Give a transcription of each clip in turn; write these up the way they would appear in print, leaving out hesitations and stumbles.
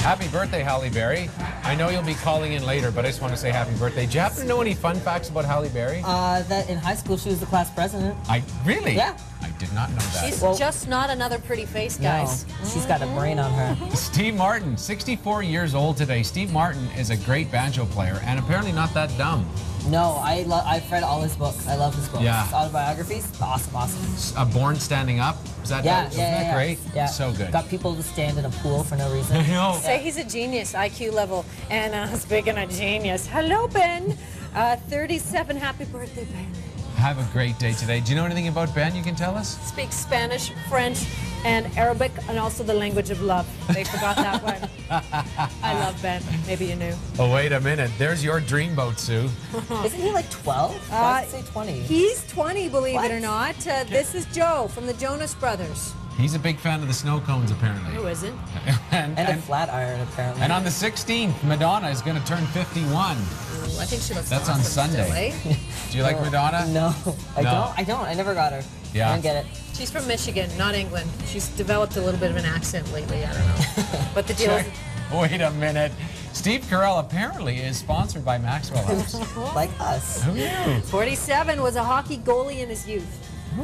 Happy birthday, Halle Berry. I know you'll be calling in later, but I just want to say happy birthday. Do you happen to know any fun facts about Halle Berry? That in high school she was the class president. Really? Yeah. I did not know that. She's just not another pretty face, guys. No, she's got a brain on her. Steve Martin, 64 years old today. Steve Martin is a great banjo player and apparently not that dumb. No, I've read all his books. I love his books. Yeah. His autobiographies, awesome. Born Standing Up. Is that isn't that great? Yeah. So good. Got people to stand in a pool for no reason. I know. Say he's a genius, IQ level. And speaking of genius, hello, Ben. 37, happy birthday, Ben. Have a great day today. Do you know anything about Ben you can tell us? Speaks Spanish, French, and Arabic, and also the language of love. They forgot that one. I love Ben. Maybe you knew. Oh, wait a minute. There's your dreamboat, Sue. Isn't he like 12? Why does it say 20? He's 20, believe What? it or not. This is Joe from the Jonas Brothers. He's a big fan of the snow cones, apparently. Who isn't? And a flat iron, apparently. And on the 16th, Madonna is going to turn 51. Ooh, I think she looks That's awesome on Sunday. still, eh? Do you like Madonna? No, I No. don't. I never got her. Yeah. I don't get it. She's from Michigan, not England. She's developed a little bit of an accent lately. I don't know. But the deal is... Wait a minute. Steve Carell apparently is sponsored by Maxwell House. Like us. Who knew? 47 was a hockey goalie in his youth.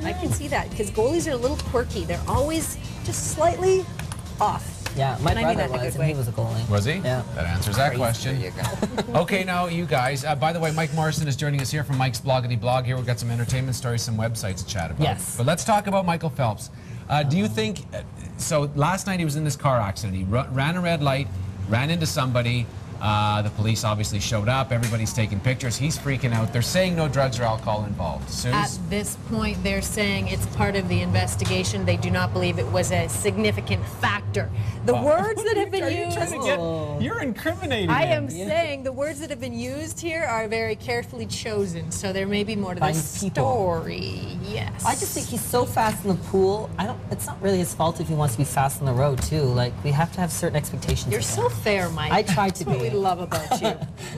I can see that because goalies are a little quirky. They're always just slightly off. Yeah, my And I mean brother that in a was, good and he way. was a goalie. Was he? Yeah. That answers that question. There you go. Okay, now you guys. By the way, Mike Morrison is joining us here from Mike's Bloggity blog. Here we've got some entertainment stories, some websites to chat about. Yes. But let's talk about Michael Phelps. Do you think? So last night he was in this car accident. He ran a red light, ran into somebody. The police obviously showed up. Everybody's taking pictures. He's freaking out. They're saying no drugs or alcohol involved. At Suze? this point, they're saying it's part of the investigation. They do not believe it was a significant factor. The words that have been Are you used... trying to get? You're incriminating I him. am saying the words that have been used here are very carefully chosen, so there may be more to By this people. story. Yes. I just think he's so fast in the pool. It's not really his fault if he wants to be fast on the road too. Like we have to have certain expectations. You're of so him. fair, Mike. I try to That's what be. we love about you.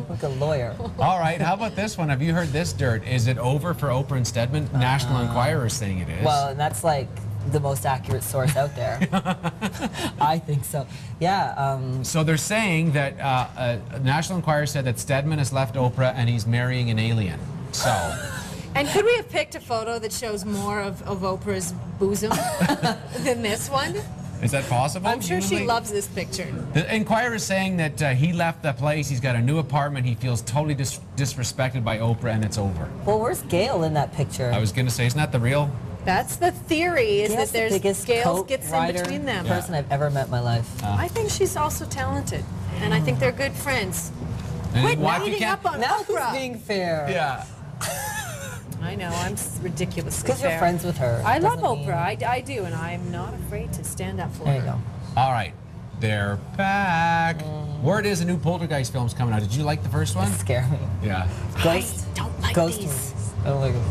Like a lawyer. All right, how about this one? Have you heard this dirt? Is it over for Oprah and Stedman? National Enquirer is saying it is. Well, and that's like the most accurate source out there. I think so. Yeah. So they're saying that National Enquirer said that Stedman has left Oprah and he's marrying an alien. So. And could we have picked a photo that shows more of Oprah's bosom than this one? Is that possible? I'm sure she humanly? loves this picture. The Enquirer is saying that he left the place, he's got a new apartment, he feels totally disrespected by Oprah, and it's over. Well, where's Gail in that picture? I was going to say, isn't that the real? That's the theory, is Gail's that there's the biggest scales coat gets in rider between them. person I've ever met in my life. I think she's also talented, and I think they're good friends. And Quit why- beating up on Now who's Oprah. being fair? Yeah. I know, I'm ridiculously Because you're fair. friends with her. I love doesn't mean- Oprah, I do, and I'm not afraid to stand up for There her. you go. All right, they're back. Word is a new Poltergeist film's coming out. Did you like the first one? Scare me. Yeah. Ghost. I don't like Ghost these. movies. I don't like them.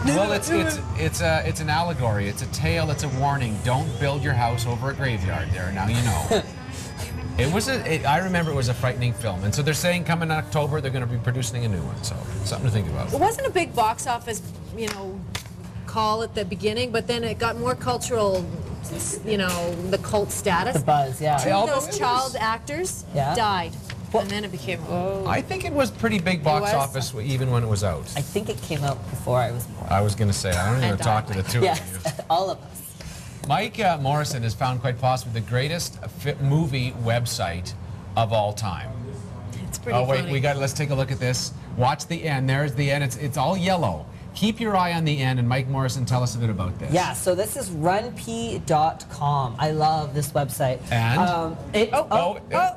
Well, it's an allegory. It's a tale. It's a warning. Don't build your house over a graveyard. There, now you know. I remember it was a frightening film, and so they're saying coming in October they're going to be producing a new one. So something to think about. It wasn't a big box office, call at the beginning, but then it got more cultural, the cult status. The buzz, yeah. Two Yeah, of although those it child was- actors Yeah. died, and then it became, I think it was pretty big box was? office even when it was out. I think it came out before I was born. I was going to say I don't even And talk to the two Yes, of you. all of us. Mike Morrison has found quite possibly the greatest movie website of all time. it's pretty Oh wait, funny. let's take a look at this. Watch the end. There's the end. It's all yellow. Keep your eye on the end, and Mike Morrison, tell us a bit about this. Yeah, so this is runp.com. I love this website. And?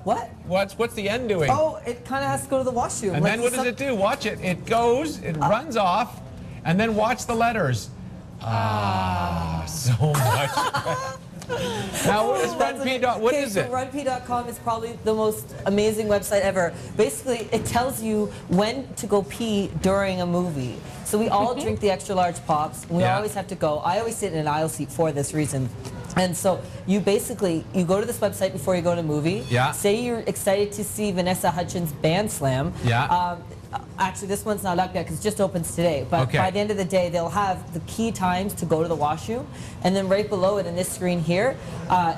What? What's the end doing? Oh, it kind of has to go to the washroom. And Like, then what does it do? Watch it. It goes, it runs off, and then watch the letters. So much. Now, what is what is it? Runp.com is probably the most amazing website ever. Basically, it tells you when to go pee during a movie. So we all drink the extra large pops. And we Yeah. always have to go. I always sit in an aisle seat for this reason. And so you go to this website before you go to a movie. Yeah. Say you're excited to see Vanessa Hudgens' Band Slam. Yeah. Actually, this one's not up yet because it just opens today. But Okay. by the end of the day, they'll have the key times to go to the washroom. And then right below it in this screen here,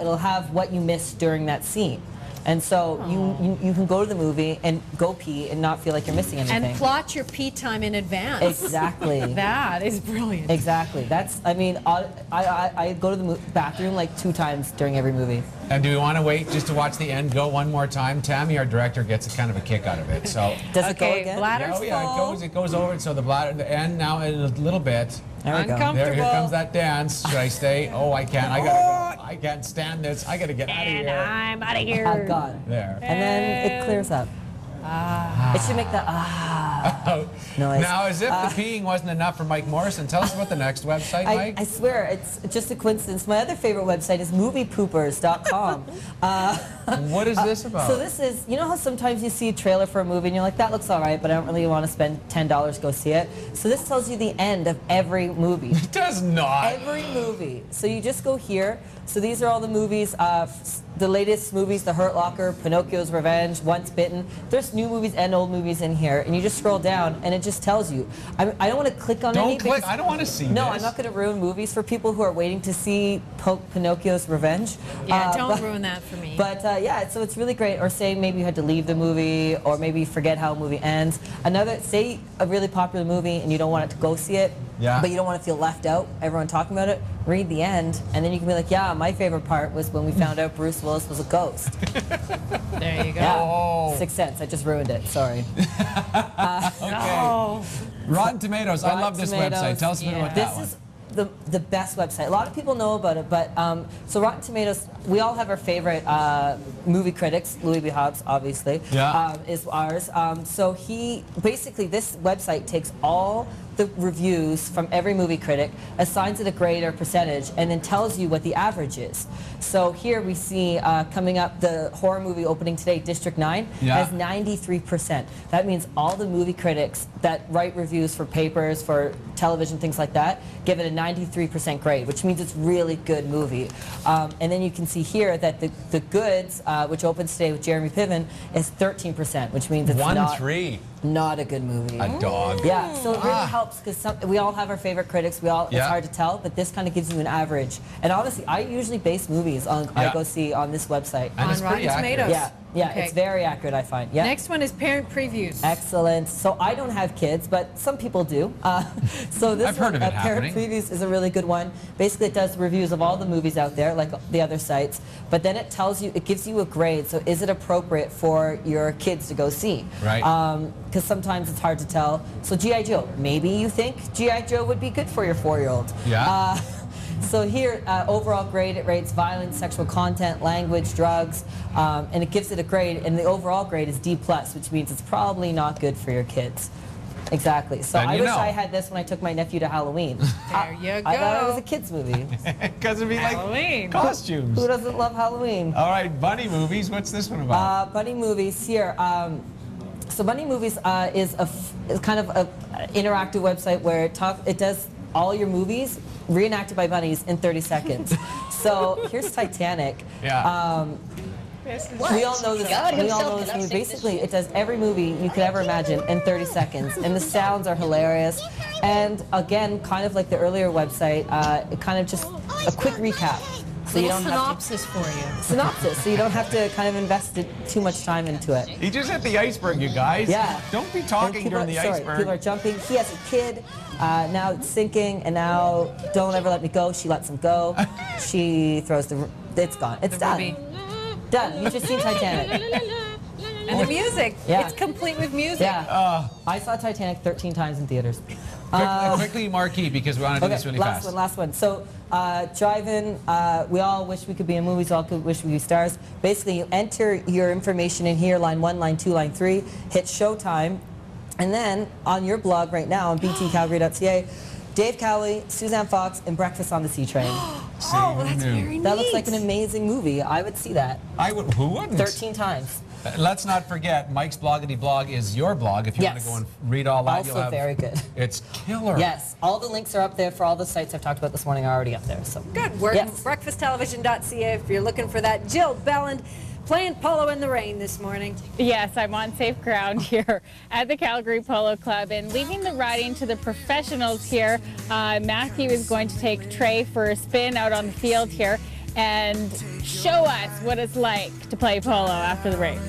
it'll have what you missed during that scene. And so you can go to the movie and go pee and not feel like you're missing anything. And plot your pee time in advance. Exactly. That is brilliant. Exactly. That's, I mean, I go to the bathroom like 2 times during every movie. And do we want to wait just to watch the end go one more time? Tammy, our director, gets kind of a kick out of it. So does it go again? Bladder's full. It goes over. So the end now in a little bit. There we go. There, here comes that dance. Should I stay? Oh, I can't. I gotta go. I can't stand this. I gotta get out of here. I'm out of here. I'm gone. There. And then it clears up. It should make the noise. Now, as if the peeing wasn't enough for Mike Morrison, tell us about the next website, Mike. I swear, it's just a coincidence. My other favorite website is moviepoopers.com. What is this about? So this is, you know how sometimes you see a trailer for a movie and you're like, that looks all right, but I don't really want to spend $10 to go see it. So this tells you the end of every movie. It does not. Every movie. So you just go here. So these are all the movies, the latest movies, The Hurt Locker, Pinocchio's Revenge, Once Bitten. There's new movies and old movies in here, and you just scroll down, and it just tells you. I don't want to click on any. Don't click. I don't want to see No, this. I'm not going to ruin movies for people who are waiting to see Pinocchio's Revenge. Yeah, don't ruin that for me. But yeah, so it's really great. Or say maybe you had to leave the movie, or maybe you forget how a movie ends. Say a really popular movie and you don't want it to go see it, but you don't want to feel left out, everyone talking about it, read the end, and then you can be like, yeah, my favorite part was when we found out Bruce Willis was a ghost. There you go. Yeah. 6 Sense. I just ruined it. Sorry. Okay. Rotten Tomatoes. I love this website. Tell us a bit about that one. This is the best website. A lot of people know about it, but so Rotten Tomatoes, we all have our favorite movie critics. Louis B. Hobbs, obviously, is ours. So basically, this website takes all the reviews from every movie critic, assigns it a grade or percentage, and then tells you what the average is. So here we see coming up the horror movie opening today, District 9, has 93%. That means all the movie critics that write reviews for papers, for television, things like that, give it a 93% grade, which means it's really good movie. And then you can see here that the Goods, which opens today with Jeremy Piven, is 13%, which means it's not a good movie. A dog. Yeah, so it really helps because we all have our favorite critics. It's hard to tell, but this kind of gives you an average. And honestly, I usually base movies I go see on this website. And it's Rotten Tomatoes. Yeah, it's very accurate, I find. Yeah. Next one is parent previews. Excellent. So I don't have kids, but some people do. So this I've heard of it Parent Previews is a really good one. Basically, it does reviews of all the movies out there, like the other sites. But then it gives you a grade. So is it appropriate for your kids to go see? Right. Because sometimes it's hard to tell. So G.I. Joe, maybe you think G.I. Joe would be good for your 4-year-old. Yeah. So here, overall grade, it rates violence, sexual content, language, drugs, and it gives it a grade, and the overall grade is D+, which means it's probably not good for your kids. Exactly. So I wish I had this when I took my nephew to Halloween. There you go. I thought it was a kid's movie. Because it'd be like costumes. Who doesn't love Halloween? All right, Bunny Movies. What's this one about? Bunny Movies here. So Bunny Movies is kind of an interactive website where it does all your movies reenacted by bunnies in 30 seconds. So here's Titanic. Yeah. We all know this. We all know this movie. Basically, it does every movie you could ever imagine in 30 seconds, and the sounds are hilarious. And again, kind of like the earlier website, it kind of just a quick recap. So you don't synopsis for you. Synopsis, so you don't have to kind of invest too much time into it. He just hit the iceberg, you guys. Yeah. Don't be talking during the iceberg. People are jumping. He has a kid. Now it's sinking, and now don't ever let me go. She lets him go. She throws it's gone. It's done. Done. You just seen Titanic. And the music. Yeah. It's complete with music. Yeah. I saw Titanic 13 times in theaters. Quickly, Marquee, because we want to do this really fast. Last one. So, drive-in, we all wish we could be in movies, we all wish we could be stars. Basically, you enter your information in here, line 1, line 2, line 3, hit Showtime, and then on your blog right now on btcalgary.ca, Dave Cowley, Suzanne Fox, and Breakfast on the Sea Train. Oh, that's very neat. That looks like an amazing movie. I would see that. Who wouldn't? 13 times. Let's not forget, Mike's Bloggity blog is your blog. If you want to go and read all that, also very good. It's killer. Yes, all the links are up there for all the sites I've talked about this morning are already up there. So good work. Yes. Breakfasttelevision.ca if you're looking for that. Jill Belland playing polo in the rain this morning. Yes, I'm on safe ground here at the Calgary Polo Club and leaving the riding to the professionals here. Matthew is going to take Trey for a spin out on the field here. and show us what it's like to play polo after the break.